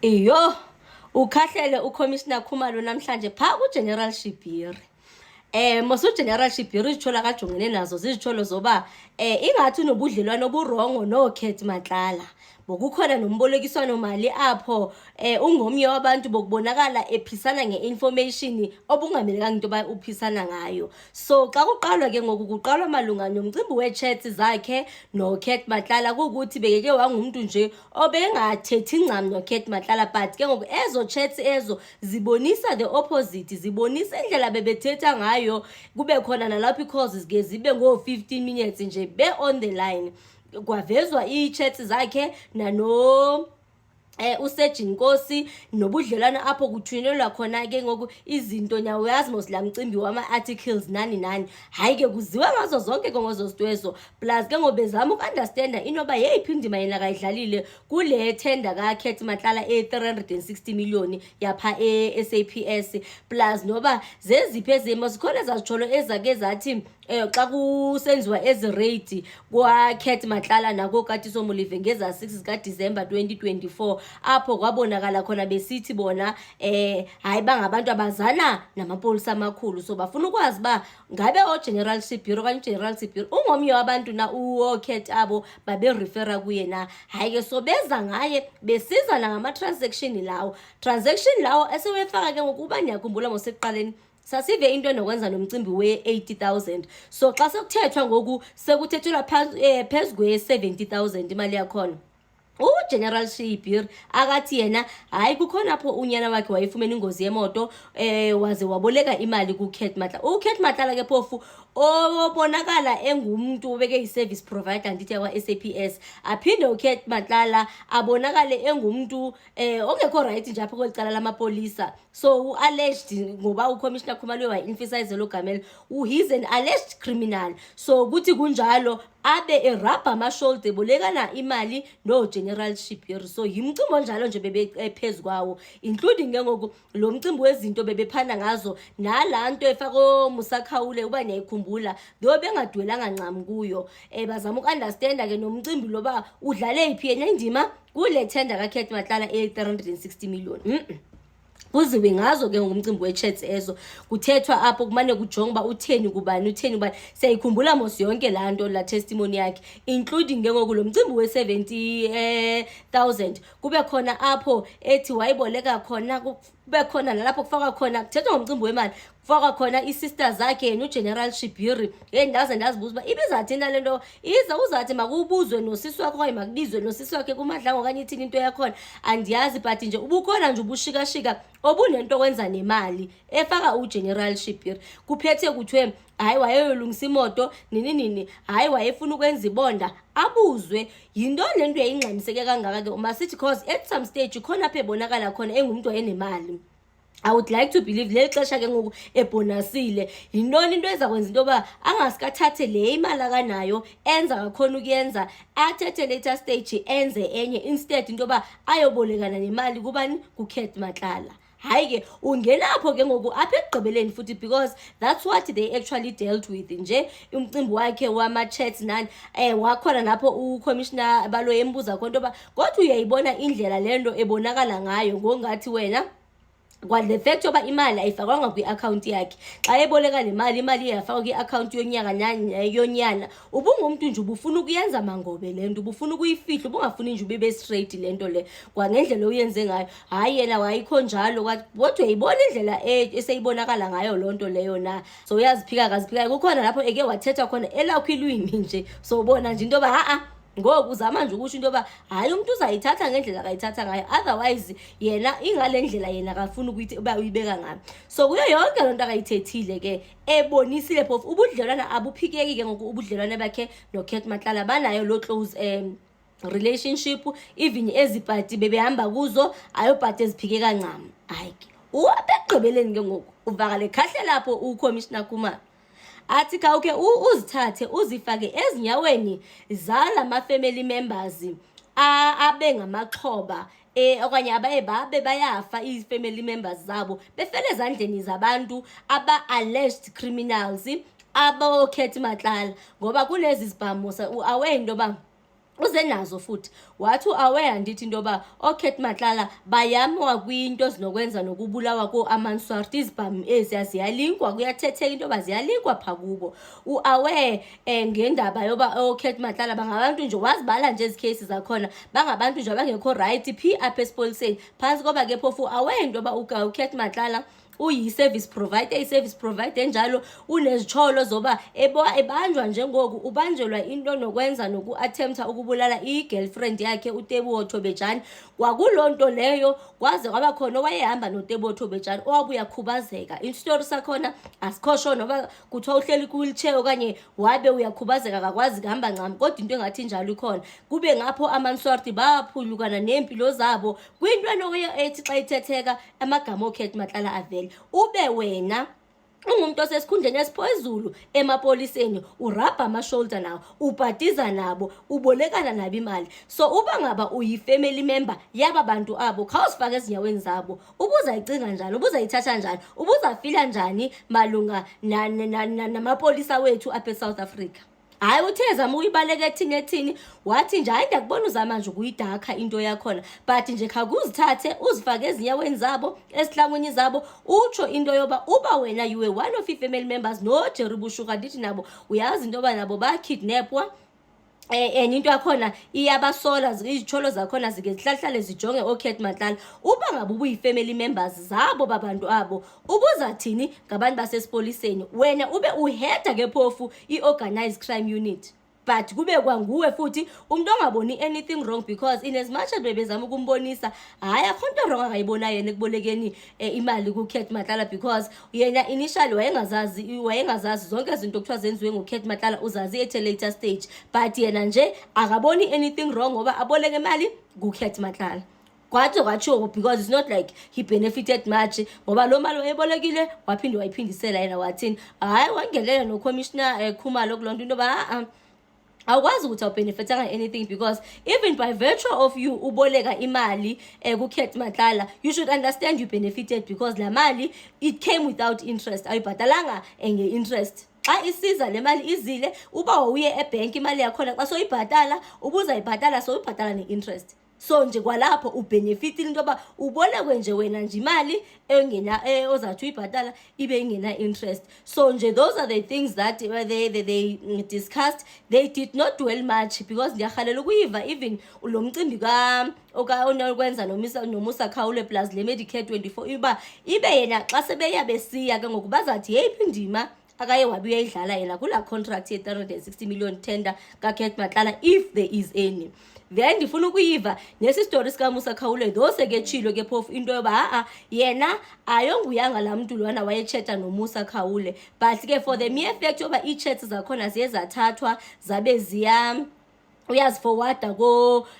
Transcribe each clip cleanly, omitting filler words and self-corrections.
Iyo ukhahlele uCommissioner Khumalo namhlanje pha kuGeneral Shibhiri. Mosu General Shibhiri izithola kajongene nazo zizitsholo zoba ingathi unobudlelwano oburongo noKhethi Matlala. Bokukhona nombolekiswano mali apho ungomnye wabantu bokubonakala ephisana ngeinformation obungamelekanga into ba uphisana ngayo. So xa kuqalwa ke ngoku kuqalwa malunga nomcimbi wechats zakhe noKhethi Matlala ukuthi bekeke wangumuntu nje obengathethi ncam noKhethi Matlala, but ke ngoku ezo chats ezo zibonisa the opposite, zibonisa indlela bebethetha ngayo. Kube khona nalapho i-calls ke zibe ngo-15 minutes nje be on the line. Kwavezwa i-chats zakhe nano uSejin Nkosi nobudlelwana apho kuthunyelwa khona ke ngoku izinto nyawo yazi mos la mcimbi wama-articles nani hayi ke kuziwa ngazo zonke kongozo zitwezo. Plus ke ngobezama ukunderstanda inoba yeyiphi indima yena kayidlalile kule tender kaKhethi Matlala e360 million yapha eSAPS, plus noba zeziphi ezimo zikhona ezazitsholo ezake zathi xa kusenziwa ezi-raid kwaKhethi Matlala nako Katiso Molefe ngeza 6 zikaDisemba 2024 apho kwabonakala khona besithi bona hayi bangabantu abazana namapolisa amakhulu. So bafuna ukwazi ba ngabe oGeneral Shibhiri okanye uGeneral Shibhiri ungomnye wabantu na uKhethi abo baberefera kuye na. Hayi ke so beza ngaye besiza ngama-transaction lawo esewefaka ke ngokuba niyakhumbula ngosekuqaleni sasive into enokwenza nomcimbi we-80,000. So xa sekuthethwa ngoku sekuthethelwa phezu kwe-70,000 imali yakhona. uGeneral Shibhiri akathi yena hayi kukhona apho unyana wakhe wayefumene ingozi yemoto waze waboleka imali kuKhethi Matlala. uKhethi Matlala ke phofu obonakala engumuntu obeke i-service provider ndithi yakwa-SAPS, aphinde uKhethi Matlala abonakale engumuntu ongekho right nje apho kwelicala lamapolisa. So u-alleged ngoba uCommissioner Khumalo wa-emphasize lo gamelo he's an alleged criminal. So kuthi kunjalo abe erabha amashoulder bolekana imali noGeneral Shibhiri. So yimcimbi onjalo nje bebephezu kwawo, including ke ngoku lo mcimbi wezinto bebephanda ngazo nalanto efako Musakhawule uba niyayikhumbula though bengadwelanga ncam kuyo. Bazama ukunderstanda ke nomcimbi loba udlale iphi yena indima kule tender kaKhethi Matlala e360 million. Kuziwe ngazo ke ngumcimbi wechats ezo kuthethwa apho kumane kujonga utheni kubani siyayikhumbula mos yonke lanto la testimony yakhe, including ke ngoku lo mcimbi we-70,000 kube khona apho ethi wayiboleka khona, kube khona nalapho kufaka khona kuthethwa ngomcimbi wemali kufaka khona i-sister zakhe noGeneral Shibhiri. Ndaze ndazibuza uba ibizathina lento uzathi makubuzwe nosisi wakho okanye makubizwe nosisi wakhe kumadlango okanye ithini into yakhona andiyazi, but nje ubukhona nje ubushikashika obunento kwenza nemali efaka uGeneral Shibhiri. Kuphethe kuthiwe hayi wayeyolungisa imoto nini hayi wayefuna ukwenza ibonda abuzwe yinto lento yayingxamiseke kangaka ke masithi cause at some stage khona apho ebonakala khona engumuntu wayenemali. I would like to believe le xesha ke ngoku ebonasile yintoni into ezakwenza into yoba angasikathathe le imali akanayo enza kakhona ukuyenza athethe later stage enze enye instead into yoba ayobolekana nemali kubani kuKhethi Matlala. Hayi ke ungenapho ke ngoku apha ekugqibeleni futhi because that's what they actually dealt with nje umcimbi wakhe wama-chats nani wakhona lapho uCommissioner balo embuza khona into yoba kodwa uyayibona indlela lento ebonakala ngayo ngongathi wena kwale fact yoba imali ayifakwanga kwi-account yakhe xa eboleka nemali imali iyafakwa kwi-account yonyana ubungumuntu nje ubufuna ukuyenza mangobe lento, ubufuna ukuyifihla, ubungafuni nje ube straight lento le kwangendlela uyenze ngayo. Hayi yena wayikho njalo kodwa uyayibona indlela eseyibonakala ngayo lonto leyo na. So uyaziphika akaziphikayo kukhona lapho eke wathetha khona elakho ilwimi nje. So ubona nje into yoba ngoku uzama nje ukusho into yoba hayi umuntu uzayithatha ngendlela akayithatha ngayo, otherwise yena ingale ndlela yena akafuna ukuthi uba uyibeka ngayo. So kuyo yonke lento akayithethile ke ebonisile phofu ubudlelwana abuphikeki ke ngoku ubudlelwana bakhe noKhethi Matlala banayo lo close relationship, even ezibhadi bebehamba kuzo ayobhadi eziphike kancam. Hayi ke ubegqibeleni ke ngoku uvakale kahle lapho uCommissioner Khumalo athi khawuke uzithathe uzifake ezinyaweni zalama family members abe ngamaxhoba okanye babe bayafa i-family members zabo befele ezandleni zabantu aba-alleged criminals aboKhethi Matlala, ngoba kulezi zibhamusa awe into yoba uze nazo futhi wathi aware ndithi into yoba ooKat Matlala bayamwa kwinto ezinokwenza nokubulawa kooAmanswart. Izibhamu eziya ziyalinkwa, kuyathetheka into yoba ziyalinkwa phaa kubo. Uaware ngendaba yoba ooKat Matlala bangabantu nje, wazibala nje ezi cases zakhona, bangabantu nje abangekho right phi apha esipoliseni. Phantsi koba ke phofu aware into yoba uKat Matlala uyi-service provider, i-service provider enjalo unezitsholo zoba ebanjwa njengoku ubanjelwa into nokwenza noku-attempta ukubulala i-girlfriend yakhe uTeboho Thobejane. Kwakuloo nto leyo kwaze kwaba khona owayehamba noTeboho Thobejane owabuya khubazeka. Isitori sakhona asikho sure noba kuthiwa uhleli kwi-wheelchair okanye wabe uyakhubazeka akakwazi kuhamba ncam, kodwa into engathi njalo ikhona. Kube ngapho amaNswart baphulukana neempilo zabo kwinto enokuyo ethi xa ithetheka amagama ooKat Matlala avele. Ube wena ungumuntu osesikhundleni esiphezulu emapoliseni, urabha ama-shoulder nawo, ubhadiza nabo, ubolekana nabo imali. So uba ngaba uyi-family member yaba bantu abo, khawuzifake ezinyaweni zabo. Ubuzayicinga njani, ubuzayithatha njani, ubuzafila njani malunga namapolisa wethu apha eSouth Africa? Hayi uthe zama uyibaleka ethini wathi nje hayi ndakubona uzama nje ukuyidakha into yakhona, but nje khakuzithathe uzifake ezinyaweni zabo, esihlangwini zabo, utsho into yoba uba wena you were one of i-family members noJerry Bushuka, ndithi nabo uyazi into yoba nabo bakidnapwa. Into yakhona iyabasola, izitsholo zakhona zike zihlahlale zijonge ooKat Matlala. Uba ngabe ubuyi-family members zabo babantu abo, ubuzathini ngabantu basesipoliseni? Wena ube uheda ke phofu i-organized crime unit, but kube kwanguwe futhi umuntu ongaboni anything wrong, because in as much as bebezama ukumbonisa hayi akho nto wrong angayibona yena ekubolekeni imali kuKat Matlala, because yena initially wayengazazi zonke izinto kuthiwa zenziwe nguKat Matlala, uzazi at a later stage, but yena nje akaboni anything wrong ngoba aboleke imali kuKat Matlala. Kwatsho because it's not like he benefited much, ngoba lo mali wayebolekile waphinde wayiphindisela yena wathini. Hayi wangelela noCommissioner Khumalo kuloo nto into yoba awukwazi ukuthi awubenefitanga anything, because even by virtue of you uboleka imali kuKat Matlala, you should understand you benefited, because la mali it came without interest, ayibhatalanga nge-interest. Xa isiza le mali izile, uba uye ebhenki imali yakhona xa soyibhatala ubuzayibhatala soyibhatala ne-interest. So nje kwalapho ubenefitile into yoba ubolekwe nje wena nje imali ozathi uyibhatala ibe ingena interest. So nje those are the things that they discussed. They did not dwell much, because ndiyarhalela ukuyiva even lo mcimbi onokwenza noMusa Khawule plus le Medicare 24 ibe yena xa sebeya besiya ke ngoku bazathi yeyiphi indima akaye wabi uyayidlala yena kulaa contract ye-360 million tender kaKat Matlala, if there is any. Then ndifuna ukuyiva nesi story sikaMusa Khawule, though seketshilo ke phofu into yoba yena ayonguyanga laa mntu lwana wayetsheta noMusa Khawule, but ke for the mere fact yoba ii-chats zakhona ziye zathathwa zabe uyaziforwarda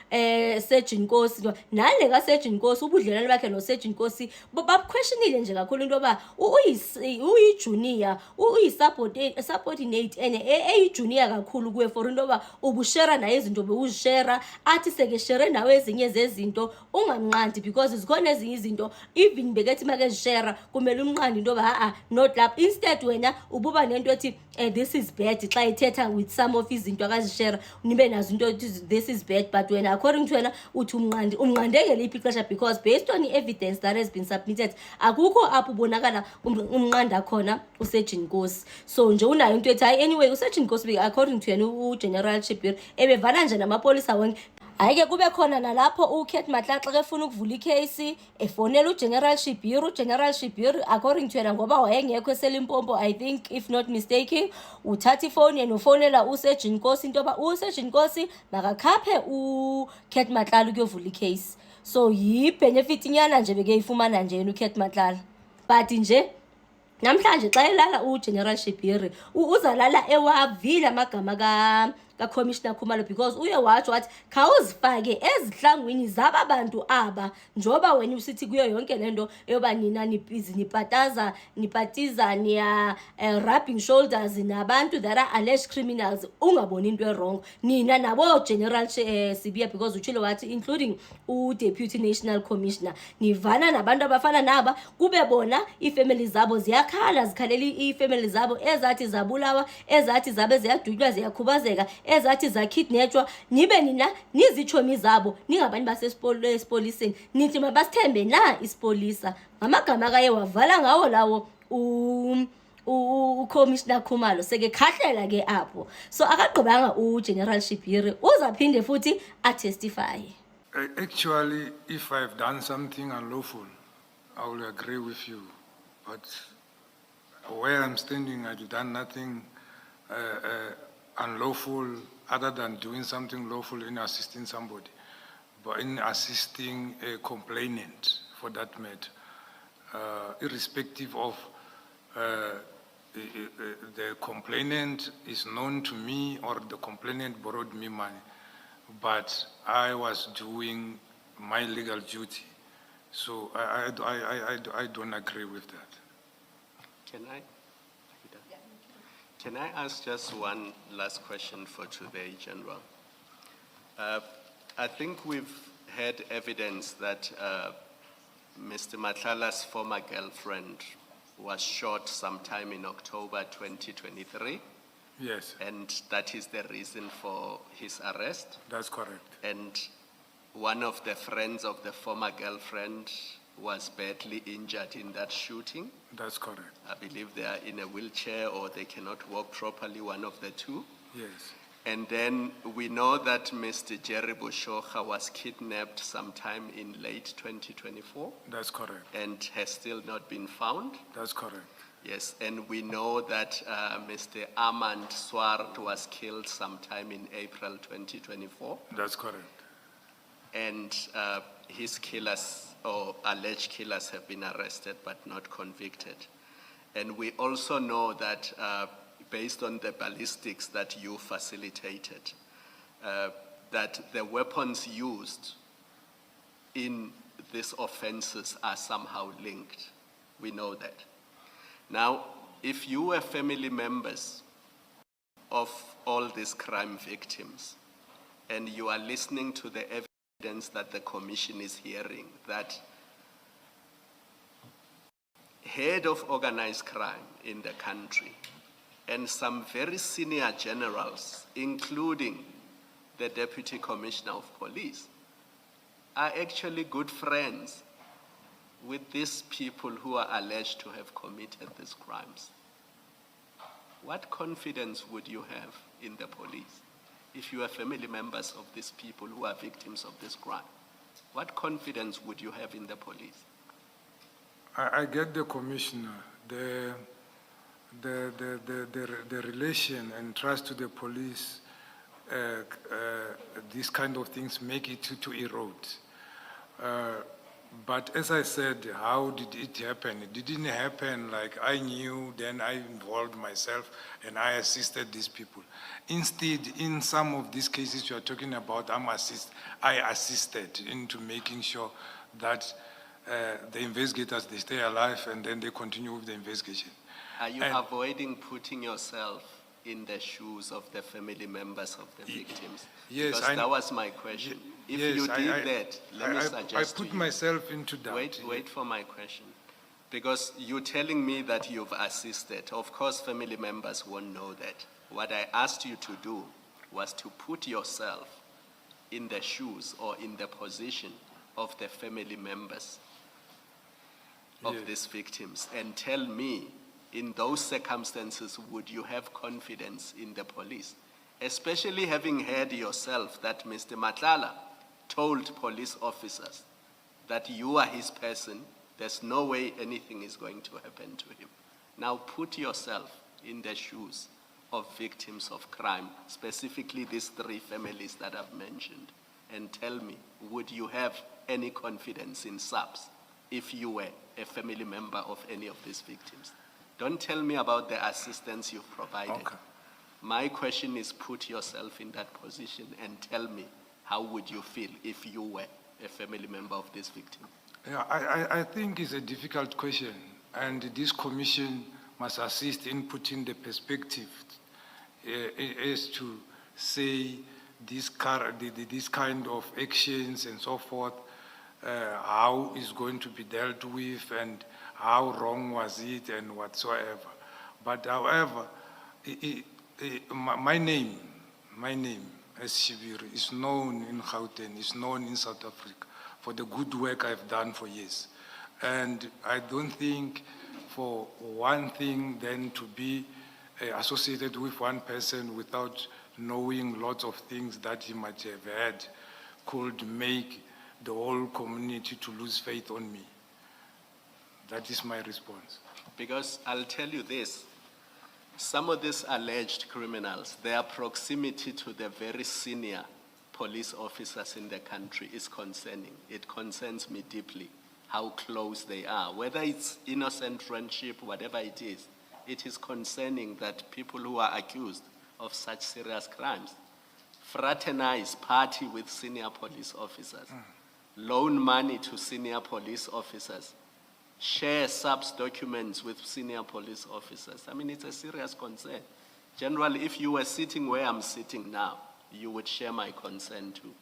Sergeant Nkosi, nale kaSergeant Nkosi ubudlelwane bakhe noSergeant Nkosi babuquestionile nje kakhulu into yoba uyijunior, uyi-subordinate and eyijunior kakhulu kuwe, for into yoba ubushera naye izinto bewuzishera, athi sekeshere nawe ezinye zezinto ungamnqandi, because zikhona ezinye izinto even bekethi makezishera kumele umnqandi into yoba not lapha. Instead wena ububa nento ethi this is bad xa ithetha with some of izinto akazishera, nibe nazo this is bad, but when according to wena uthi umnqandeke liphi ixesha, because based on the evidence that has been submitted akukho apho ubonakala umnqanda khona uSergeant Nkosi. So nje unayo into ethi hayi anyway uSergeant Nkosi according to yena uGeneral Shipiri ebevala nje namapolisa wonke. Hayi ke kube khona nalapho uKat Matlala xa efuna ukuvula ikheyisi efonela uGeneral Shipiri. uGeneral Shipiri according to yena ngoba wayengekho eseLimpopo, I think if not mistaken, uthatha ifoni yena ufonela uSergeant Nkosi into yoba uSergeant Nkosi makakhaphe uKat Matlala ukuyovula ikheyisi. So yi-benefit nyana nje bekeyifumana nje yena uKat Matlala, but nje namhlanje xa elala uGeneral Shipiri uzalala ewavile amagama kaCommissioner Khumalo, because uye watsho wathi khawuzifake ezihlangwini zaba bantu aba, njoba wena usithi kuyo yonke lento yoba nina nipatiza niya rubbing shoulders nabantu that are alleged criminals, ungaboni into wrong nina nabo General Sibiya, because utshilo wathi including uDeputy National Commissioner nivana nabantu abafana naba, kube bona iifamily zabo ziyakhala zikhaleli iifamily zabo ezathi zabulawa, ezathi zabe ziyadutywa ziyakhubazeka, ezathi zakidnetshwa nibe nina nizitshomi zabo ningabantu basesipoliseni nithi mabasithembe na isipolisa. Ngamagama kaye wavala ngawo lawo uCommissioner Khumalo seke khahlela ke apho. So akagqibanga uGeneral Shibhiri uzaphinde futhi atestify. Actually, if I've done something unlawful, I will agree with you. But where I'm standing, I've done nothing unlawful other than doing something lawful in assisting somebody, but in assisting a complainant for that matter, irrespective of the complainant is known to me or the complainant borrowed me money, but I was doing my legal duty. So I don't agree with that. Can I ask just one last question for today, General? I think we've had evidence that Mr. Matlala's former girlfriend was shot sometime in October 2023. Yes, And that is the reason for his arrest. that's correct. And one of the friends of the former girlfriend was badly injured in that shooting. That's correct. I believe they are in a wheelchair or they cannot walk properly, one of the two. Yes, And then we know that Mr. Jerry Bushokga was kidnapped sometime in late 2024 that's correct. and has still not been found. That's correct. Yes, and we know that Mr. Armand Swart was killed sometime in April 2024. That's correct. And his killers or alleged killers have been arrested but not convicted. And we also know that based on the ballistics that you facilitated, that the weapons used in these offenses are somehow linked. We know that. Now, if you were family members of all these crime victims and you are listening to the evidence that the commission is hearing, that head of organized crime in the country and some very senior generals, including the Deputy Commissioner of Police, are actually good friends with these people who are alleged to have committed these crimes. What confidence would you have in the police if you are family members of these people who are victims of this crime? What confidence would you have in the police? I get the commissioner, the relation and trust to the police, these kind of things make it to erode. But as I said, how did it happen? It didn't happen like I knew, then I involved myself and I assisted these people. Instead, in some of these cases you are talking about, I assisted into making sure that the investigators, they stay alive and then they continue with the investigation. Are you avoiding putting yourself in the shoes of the family members of the victims? Yes, because that was my question. If you did that, let me suggest I to put you. myself into that. Wait for my question. Because you're telling me that you've assisted. Of course, family members won't know that. What I asked you to do was to put yourself in the shoes or in the position of the family members of Yes. these victims and tell me, in those circumstances, would you have confidence in the police? Especially having heard yourself that Mr. Matlala told police officers that you are his person, there's no way anything is going to happen to him. Now put yourself in the shoes of victims of crime, specifically these three families that I've mentioned, and tell me, would you have any confidence in SAPS if you were a family member of any of these victims? Don't tell me about the assistance you've provided. Okay. My question is, put yourself in that position and tell me, how would you feel if you were a family member of this victim? Yeah, I think it's a difficult question, and this commission must assist in putting the perspective as to say this kind of actions and so forth, how is going to be dealt with and how wrong was it and whatsoever. But however, my name my name, as Shibiri, is known in Gauteng, is known in South Africa for the good work I've done for years. And I don't think for one thing then to be associated with one person without knowing lots of things that he might have had could make the whole community to lose faith on me. That is my response. Because I'll tell you this, some of these alleged criminals, their proximity to the very senior police officers in the country is concerning. It concerns me deeply how close they are. Whether it's innocent friendship, whatever it is concerning that people who are accused of such serious crimes fraternize, party with senior police officers, loan money to senior police officers, share subs documents with senior police officers. I mean, it's a serious concern. Generally, if you were sitting where I'm sitting now, you would share my concern too.